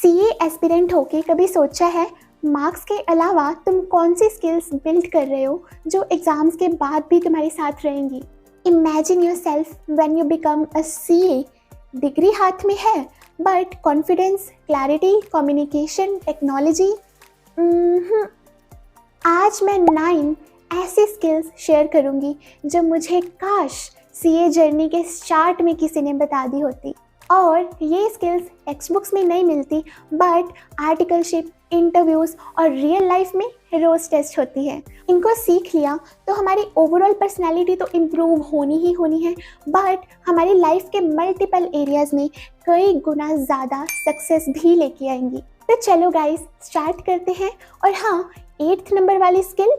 CA aspirant होके कभी सोचा है मार्क्स के अलावा तुम कौन सी स्किल्स बिल्ड कर रहे हो जो एग्जाम्स के बाद भी तुम्हारे साथ रहेंगी। Imagine your self when you become a CA. Degree हाथ में है but confidence, clarity, communication, technology, आज मैं 9 ऐसी स्किल्स शेयर करूंगी जो मुझे काश सीए जर्नी के स्टार्ट में किसी ने बता दी होती। और ये स्किल्स टेक्स्ट बुक्स में नहीं मिलती बट आर्टिकलशिप, इंटरव्यूज़ और रियल लाइफ में रोज टेस्ट होती है। इनको सीख लिया तो हमारी ओवरऑल पर्सनैलिटी तो इम्प्रूव होनी ही होनी है बट हमारी लाइफ के मल्टीपल एरियाज़ में कई गुना ज़्यादा सक्सेस भी लेके आएंगी। तो चलो गाइस स्टार्ट करते हैं। और हाँ, 8th नंबर वाली skill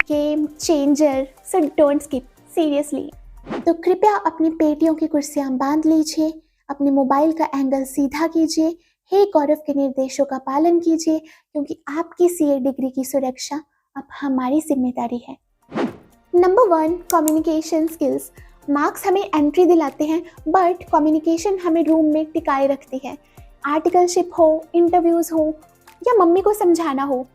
game changer, so don't skip seriously. तो कृपया अपनी पेटियों की कुर्सियाँ बांध लीजिए, अपने मोबाइल का एंगल सीधा कीजिए, हे गौरव के निर्देशों का पालन कीजिए क्योंकि आपकी सीए डिग्री की सुरक्षा अब हमारी जिम्मेदारी है। Number 1, communication skills. मार्क्स हमें एंट्री दिलाते हैं बट कम्युनिकेशन हमें रूम में टिकाए रखती है। आर्टिकलशिप हो, इंटरव्यूज़ हो या मम्मी को समझाना हो,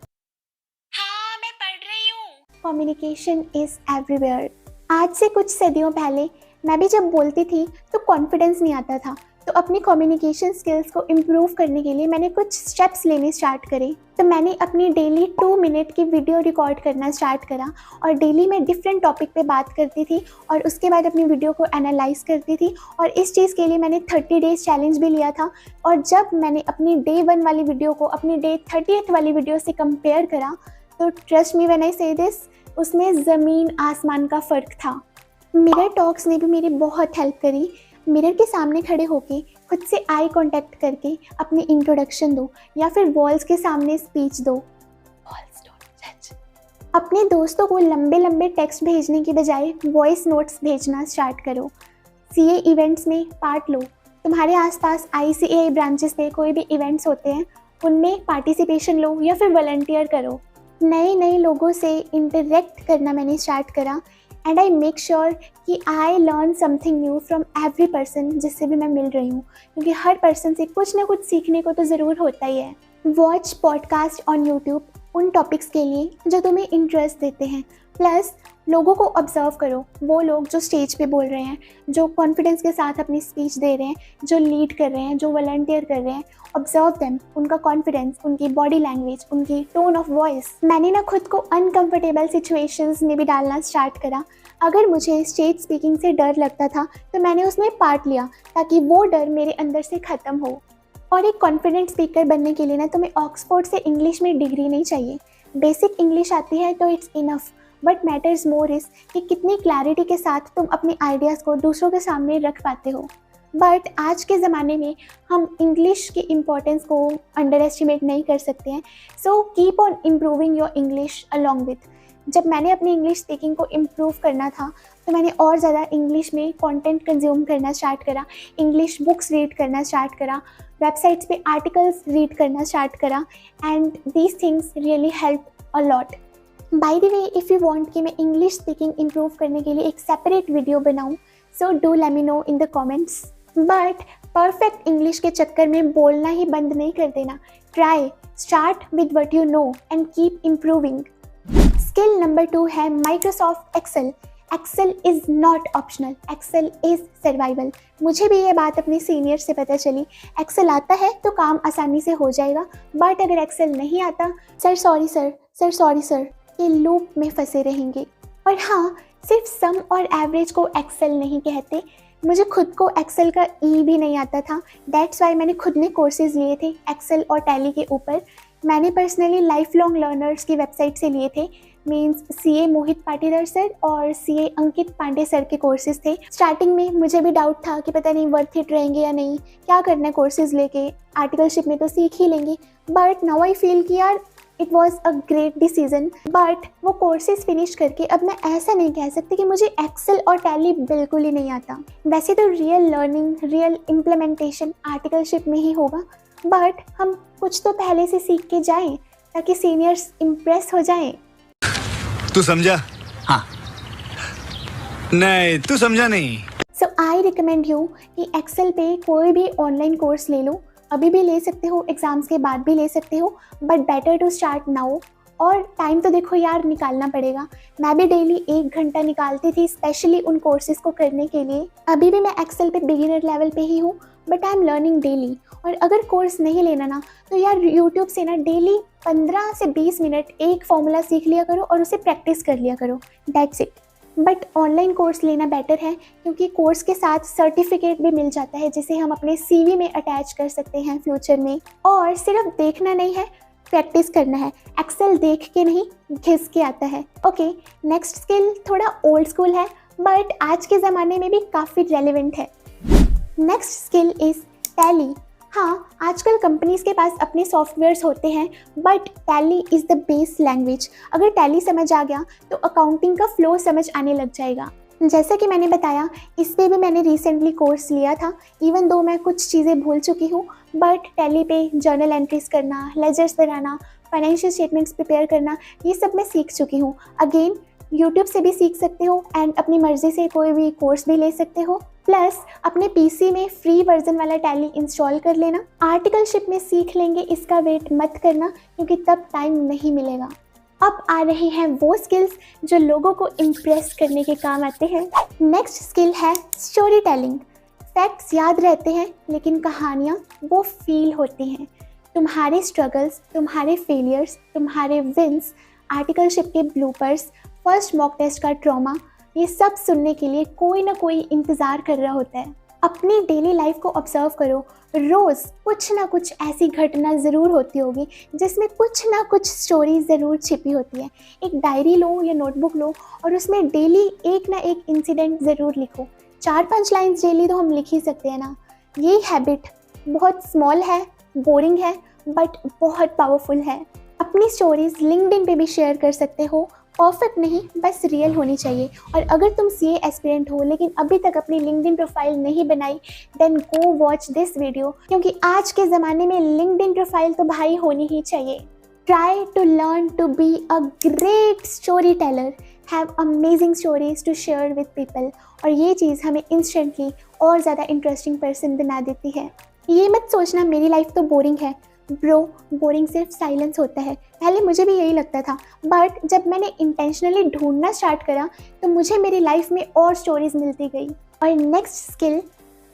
हाँ मैं पढ़ रही हूँ। Communication is everywhere. आज से कुछ सदियों पहले मैं भी जब बोलती थी तो कॉन्फिडेंस नहीं आता था, तो अपनी कम्युनिकेशन स्किल्स को इम्प्रूव करने के लिए मैंने कुछ स्टेप्स लेने स्टार्ट करे। तो मैंने अपनी डेली 2 मिनट की वीडियो रिकॉर्ड करना स्टार्ट करा और डेली मैं डिफरेंट टॉपिक पे बात करती थी और उसके बाद अपनी वीडियो को एनालाइज करती थी। और इस चीज़ के लिए मैंने 30 डेज चैलेंज भी लिया था। और जब मैंने अपनी डे 1 वाली वीडियो को अपनी डे 30th वाली वीडियो से कंपेयर करा तो ट्रस्ट मी व्हेन आई से दिस, उसमें ज़मीन आसमान का फ़र्क था। मिरर टॉक्स ने भी मेरी बहुत हेल्प करी। मिरर के सामने खड़े होके खुद से आई कांटेक्ट करके अपनी इंट्रोडक्शन दो या फिर वॉल्स के सामने स्पीच दो। वॉल्स डोंट जज। अपने दोस्तों को लंबे लंबे टेक्स्ट भेजने की बजाय वॉइस नोट्स भेजना स्टार्ट करो। सीए इवेंट्स में पार्ट लो। तुम्हारे आसपास आईसीएआई ब्रांचेस पे कोई भी इवेंट्स होते हैं उनमें पार्टिसिपेशन लो या फिर वॉलंटियर करो। नए लोगों से इंटरेक्ट करना मैंने स्टार्ट करा एंड आई मेक श्योर कि I learn something new from every person जिससे भी मैं मिल रही हूँ, क्योंकि हर पर्सन से कुछ ना कुछ सीखने को तो ज़रूर होता ही है। वॉच पॉडकास्ट ऑन यूट्यूब उन टॉपिक्स के लिए जो तुम्हें इंटरेस्ट देते हैं, प्लस लोगों को ऑब्जर्व करो। वो लोग जो स्टेज पे बोल रहे हैं, जो कॉन्फिडेंस के साथ अपनी स्पीच दे रहे हैं, जो लीड कर रहे हैं, जो वॉलंटियर कर रहे हैं, ऑब्जर्व देम, उनका कॉन्फिडेंस, उनकी बॉडी लैंग्वेज, उनकी टोन ऑफ वॉइस। मैंने ना खुद को अनकंफर्टेबल सिचुएशंस में भी डालना स्टार्ट करा। अगर मुझे स्टेज स्पीकिंग से डर लगता था तो मैंने उसमें पार्ट लिया ताकि वो डर मेरे अंदर से ख़त्म हो। और एक कॉन्फिडेंट स्पीकर बनने के लिए ना तुम्हें ऑक्सफोर्ड से इंग्लिश में डिग्री नहीं चाहिए। बेसिक इंग्लिश आती है तो it's enough, but matters more is कि कितनी क्लैरिटी के साथ तुम अपने आइडियाज़ को दूसरों के सामने रख पाते हो। बट आज के ज़माने में हम इंग्लिश की इम्पोर्टेंस को अंडर एस्टिमेट नहीं कर सकते हैं। So keep on improving your English along with. जब मैंने अपनी इंग्लिश स्पीकिंग को इम्प्रूव करना था तो मैंने और ज़्यादा इंग्लिश में कंटेंट कंज्यूम करना स्टार्ट करा, इंग्लिश बुक्स रीड करना स्टार्ट करा, वेबसाइट्स पे आर्टिकल्स रीड करना स्टार्ट करा and these things really help a lot. By the way, if you want कि मैं इंग्लिश स्पीकिंग इम्प्रूव करने के लिए एक सेपरेट वीडियो बनाऊँ, so do let me know in the comments. But perfect English के चक्कर में बोलना ही बंद नहीं कर देना। Try, start with what you know and keep improving. Skill number 2 है Microsoft Excel. Excel is not optional, Excel is survival. मुझे भी ये बात अपने सीनियर से पता चली। एक्सेल आता है तो काम आसानी से हो जाएगा, बट अगर एक्सेल नहीं आता, सर सॉरी सर ये लूप में फंसे रहेंगे। और हाँ, सिर्फ सम और एवरेज को एक्सेल नहीं कहते। मुझे खुद को एक्सेल का ई भी नहीं आता था, दैट्स वाई मैंने खुद ने कोर्सेज लिए थे एक्सेल और टैली के ऊपर। मैंने पर्सनली लाइफ लॉन्ग लर्नर्स की वेबसाइट से लिए थे, मीन्स सीए मोहित पाटीदार सर और सीए अंकित पांडे सर के कोर्सेज थे। स्टार्टिंग में मुझे भी डाउट था कि पता नहीं वर्थ इट रहेंगे या नहीं, क्या करना है कोर्सेज लेके, आर्टिकलशिप में तो सीख ही लेंगे। बट नाउ आई फील कि यार it was a great decision. But वो कोर्सेज फिनिश करके अब मैं ऐसा नहीं कह सकती कि मुझे एक्सेल और टैली बिल्कुल ही नहीं आता। वैसे तो real learning, real implementation articleship में ही होगा, बट हम कुछ तो पहले से सीख के जाएं ताकि सीनियर्स इम्प्रेस हो जाएं। तू समझा? हाँ। नहीं, तू समझा नहीं। सो आई रिकमेंड यू कि एक्सेल पे कोई भी ऑनलाइन कोर्स ले लो। अभी भी ले सकते हो, एग्ज़ाम्स के बाद भी ले सकते हो, but better to start now. और टाइम तो देखो यार, निकालना पड़ेगा। मैं भी डेली 1 घंटा निकालती थी स्पेशली उन कोर्सेज़ को करने के लिए। अभी भी मैं एक्सेल पे बिगिनर लेवल पे ही हूँ, but I am learning daily. और अगर कोर्स नहीं लेना ना, तो यार यूट्यूब से ना डेली 15 से 20 मिनट एक फॉर्मूला सीख लिया करो और उसे प्रैक्टिस कर लिया करो, that's it. But online course लेना बेटर है, क्योंकि कोर्स के साथ सर्टिफिकेट भी मिल जाता है जिसे हम अपने सीवी में अटैच कर सकते हैं फ्यूचर में। और सिर्फ देखना नहीं है, प्रैक्टिस करना है। एक्सेल देख के नहीं, घिस के आता है। ओके, नेक्स्ट स्किल थोड़ा ओल्ड स्कूल है, बट आज के ज़माने में भी काफ़ी रेलिवेंट है। Next skill is tally. हाँ, आजकल कंपनीज के पास अपने सॉफ्टवेयर्स होते हैं, but tally is the base language. अगर टैली समझ आ गया तो अकाउंटिंग का फ्लो समझ आने लग जाएगा। जैसा कि मैंने बताया, इस पे भी मैंने रिसेंटली कोर्स लिया था। इवन दो मैं कुछ चीज़ें भूल चुकी हूँ, बट टैली पे जर्नल एंट्रीज करना, लेजर्स बनाना, फाइनेंशियल स्टेटमेंट्स प्रिपेयर करना, ये सब मैं सीख चुकी हूँ। अगेन, यूट्यूब से भी सीख सकते हो एंड अपनी मर्ज़ी से कोई भी कोर्स भी ले सकते हो। प्लस अपने पीसी में फ्री वर्जन वाला टैली इंस्टॉल कर लेना। आर्टिकलशिप में सीख लेंगे, इसका वेट मत करना, क्योंकि तब टाइम नहीं मिलेगा। अब आ रहे हैं वो स्किल्स जो लोगों को इम्प्रेस करने के काम आते हैं। नेक्स्ट स्किल है स्टोरी टेलिंग। फैक्ट्स याद रहते हैं, लेकिन कहानियाँ वो फील होती हैं। तुम्हारे स्ट्रगल्स, तुम्हारे फेलियर्स, तुम्हारे विंस, आर्टिकलशिप के ब्लूपर्स, फर्स्ट मॉक टेस्ट का ट्रॉमा, ये सब सुनने के लिए कोई ना कोई इंतज़ार कर रहा होता है। अपनी डेली लाइफ को ऑब्जर्व करो, रोज़ कुछ ना कुछ ऐसी घटना ज़रूर होती होगी जिसमें कुछ ना कुछ स्टोरी ज़रूर छिपी होती है। एक डायरी लो या नोटबुक लो और उसमें डेली एक ना एक इंसिडेंट ज़रूर लिखो। 4-5 लाइन्स डेली तो हम लिख ही सकते हैं ना। ये हैबिट बहुत स्मॉल है, बोरिंग है, बट बहुत पावरफुल है। अपनी स्टोरीज लिंक्डइन पे भी शेयर कर सकते हो। परफेक्ट नहीं, बस रियल होनी चाहिए। और अगर तुम सीए एस्पिरेंट हो लेकिन अभी तक अपनी लिंक्डइन प्रोफाइल नहीं बनाई, then go watch this video, क्योंकि आज के ज़माने में लिंक्डइन प्रोफाइल तो भाई होनी ही चाहिए। Try to learn to be a great storyteller, have amazing stories to share with people. और ये चीज़ हमें इंस्टेंटली और ज़्यादा इंटरेस्टिंग पर्सन बना देती है। ये मत सोचना मेरी लाइफ तो बोरिंग है। ब्रो, बोरिंग सिर्फ साइलेंस होता है। पहले मुझे भी यही लगता था, बट जब मैंने इंटेंशनली ढूंढना स्टार्ट करा तो मुझे मेरी लाइफ में और स्टोरीज मिलती गई। और नेक्स्ट स्किल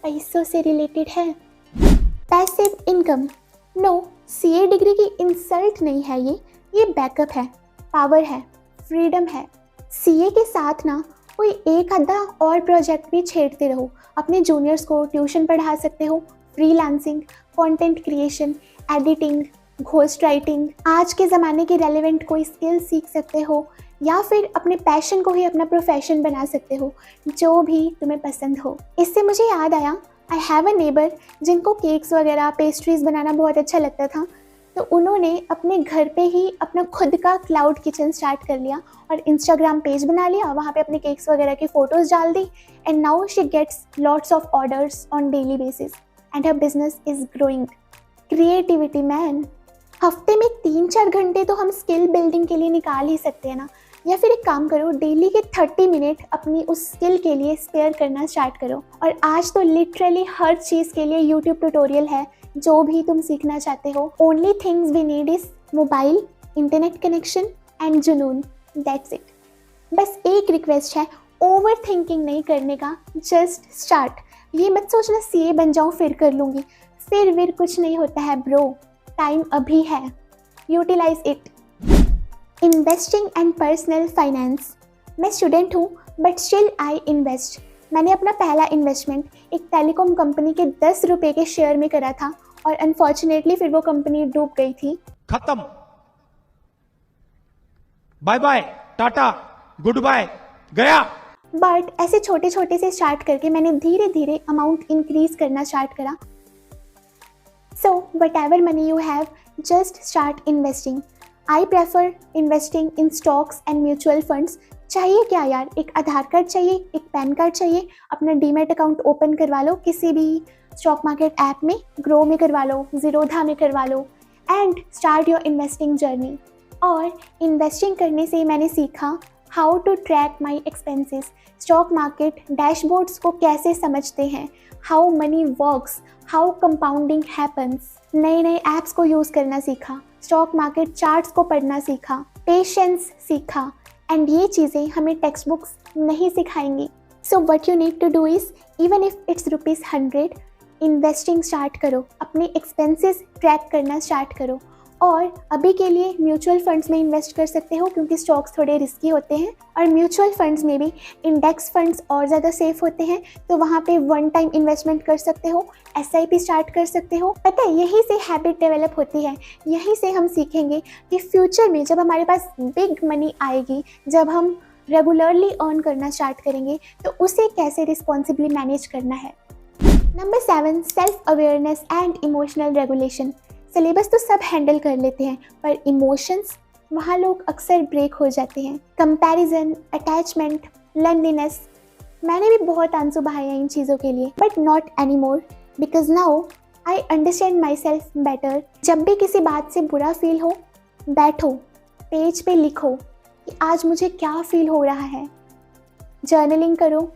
पैसों से रिलेटेड है, passive income. No, CA degree की इंसल्ट नहीं है ये बैकअप है, पावर है, फ्रीडम है। सीए के साथ ना कोई एक आधा और प्रोजेक्ट भी छेड़ते रहो। अपने जूनियर्स को ट्यूशन पढ़ा सकते हो, freelancing, content creation, editing, ghost writing, आज के ज़माने की रेलेवेंट कोई स्किल सीख सकते हो, या फिर अपने पैशन को ही अपना प्रोफेशन बना सकते हो, जो भी तुम्हें पसंद हो। इससे मुझे याद आया, आई हैव अ नेबर जिनको केक्स वगैरह, पेस्ट्रीज बनाना बहुत अच्छा लगता था। तो उन्होंने अपने घर पे ही अपना खुद का क्लाउड किचन स्टार्ट कर लिया और इंस्टाग्राम पेज बना लिया, वहाँ पे अपने केक्स वगैरह की फ़ोटोज़ डाल दी, and now she gets lots of orders on daily basis and her business is growing. Creativity man. हफ्ते में 3-4 घंटे तो हम स्किल बिल्डिंग के लिए निकाल ही सकते हैं ना। या फिर एक काम करो, डेली के 30 मिनट अपनी उस स्किल के लिए स्पेयर करना स्टार्ट करो। और आज तो लिटरली हर चीज़ के लिए यूट्यूब ट्यूटोरियल है, जो भी तुम सीखना चाहते हो। Only things we need is mobile, internet connection and junoon, that's it. बस एक रिक्वेस्ट है, ओवर थिंकिंग नहीं करने का, जस्ट स्टार्ट। ये मत सोचना सीए बन जाऊँ फिर कर लूँगी, फिर कुछ नहीं होता है ब्रो। टाइम अभी है, utilise it. Investing and personal finance. मैं स्टूडेंट हूँ, बट स्टिल आई इन्वेस्ट। मैंने अपना पहला इन्वेस्टमेंट एक टेलीकॉम कंपनी के 10 रुपये के शेयर में करा था, और अनफॉर्चुनेटली फिर वो कंपनी डूब गई थी। खत्म, bye bye, tata, goodbye, गया। बट ऐसे छोटे छोटे से स्टार्ट करके मैंने धीरे धीरे अमाउंट इंक्रीज करना स्टार्ट करा। So what ever money you have, just start investing. I prefer investing in stocks and mutual funds. चाहिए क्या यार, एक आधार कार्ड चाहिए, एक पैन कार्ड चाहिए, अपना डीमैट अकाउंट ओपन करवा लो किसी भी स्टॉक मार्केट ऐप में, ग्रो में करवा लो, जीरोधा में करवा लो, and start your investing journey. और इन्वेस्टिंग करने से मैंने सीखा how to track my expenses, stock market dashboards को कैसे समझते हैं, how money works, how compounding happens, नए नए ऐप्स को यूज़ करना सीखा, स्टॉक मार्केट चार्ट्स को पढ़ना सीखा, पेशेंस सीखा। एंड ये चीज़ें हमें टेक्स्ट बुक्स नहीं सिखाएंगी। So what you need to do is, even if it's ₹100, investing start करो, अपने एक्सपेंसेस ट्रैक करना स्टार्ट करो। और अभी के लिए म्यूचुअल फंड्स में इन्वेस्ट कर सकते हो क्योंकि स्टॉक्स थोड़े रिस्की होते हैं, और म्यूचुअल फंड्स में भी इंडेक्स फंड्स और ज़्यादा सेफ होते हैं, तो वहाँ पे वन टाइम इन्वेस्टमेंट कर सकते हो, SIP स्टार्ट कर सकते हो। पता है, यहीं से हैबिट डेवलप होती है, यहीं से हम सीखेंगे कि फ्यूचर में जब हमारे पास बिग मनी आएगी, जब हम रेगुलरली अर्न करना स्टार्ट करेंगे, तो उसे कैसे रिस्पॉन्सिबली मैनेज करना है। Number 7, self awareness and emotional regulation. Syllabus तो सब हैंडल कर लेते हैं, पर इमोशंस, वहाँ लोग अक्सर ब्रेक हो जाते हैं। कंपैरिजन, अटैचमेंट, लोनलीनेस, मैंने भी बहुत आंसू बहाए हैं इन चीज़ों के लिए, but not any more, because now I understand my self better. जब भी किसी बात से बुरा फील हो, बैठो, पेज पे लिखो कि आज मुझे क्या फील हो रहा है। जर्नलिंग करो,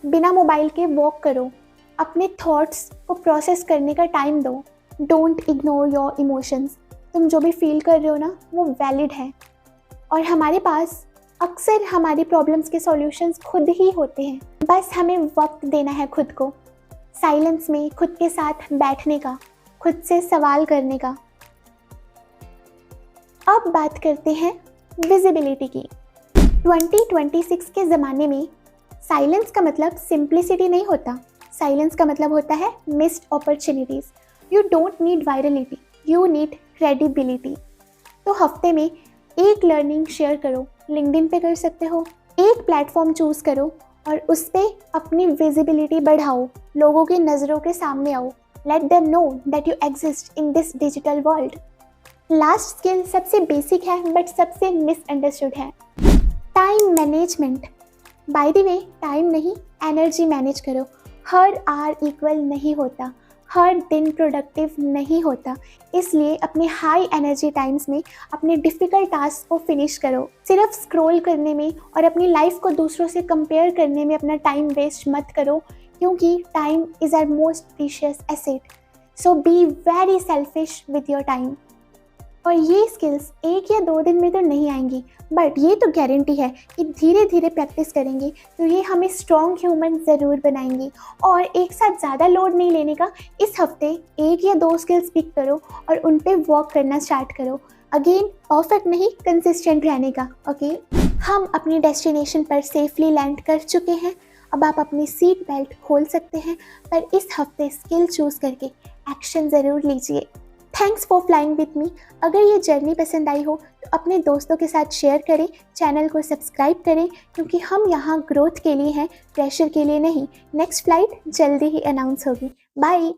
बिना मोबाइल के वॉक करो, अपने थॉट्स को प्रोसेस करने का टाइम दो। Don't ignore your emotions. तुम जो भी फील कर रहे हो ना, वो वैलिड है, और हमारे पास अक्सर हमारी प्रॉब्लम्स के सॉल्यूशंस खुद ही होते हैं। बस हमें वक्त देना है खुद को, साइलेंस में खुद के साथ बैठने का, खुद से सवाल करने का। अब बात करते हैं विजिबिलिटी की। 2026 के ज़माने में साइलेंस का मतलब सिंप्लिसिटी नहीं होता, साइलेंस का मतलब होता है missed opportunities. You don't need virality, you need credibility. तो हफ्ते में एक लर्निंग शेयर करो, लिंक्डइन पे कर सकते हो। एक प्लेटफॉर्म चूज़ करो और उस पर अपनी विजिबिलिटी बढ़ाओ, लोगों की नज़रों के सामने आओ। Let them know that you exist in this digital world. Last skill सबसे बेसिक है बट सबसे मिसअंडरस्टूड है, time management. By the way, time नहीं, एनर्जी मैनेज करो। हर आवर इक्वल नहीं होता, हर दिन प्रोडक्टिव नहीं होता, इसलिए अपने हाई एनर्जी टाइम्स में अपने डिफ़िकल्ट टास्क को फिनिश करो। सिर्फ स्क्रॉल करने में और अपनी लाइफ को दूसरों से कंपेयर करने में अपना टाइम वेस्ट मत करो, क्योंकि time is our most precious asset. So be very selfish with your time. और ये स्किल्स 1 या 2 दिन में तो नहीं आएंगी, बट ये तो गारंटी है कि धीरे धीरे प्रैक्टिस करेंगे तो ये हमें स्ट्रॉन्ग ह्यूमन ज़रूर बनाएंगी। और एक साथ ज़्यादा लोड नहीं लेने का, इस हफ्ते 1 या 2 स्किल्स पिक करो और उन पे वर्क करना स्टार्ट करो। अगेन, परफेक्ट नहीं, कंसिस्टेंट रहने का। ओके, हम अपनी डेस्टिनेशन पर सेफली लैंड कर चुके हैं। अब आप अपनी सीट बेल्ट खोल सकते हैं, पर इस हफ्ते स्किल चूज़ करके एक्शन ज़रूर लीजिए। Thanks for flying with me. अगर ये जर्नी पसंद आई हो तो अपने दोस्तों के साथ शेयर करें, चैनल को सब्सक्राइब करें, क्योंकि हम यहाँ ग्रोथ के लिए हैं, प्रेशर के लिए नहीं। नेक्स्ट फ्लाइट जल्दी ही अनाउंस होगी। बाय।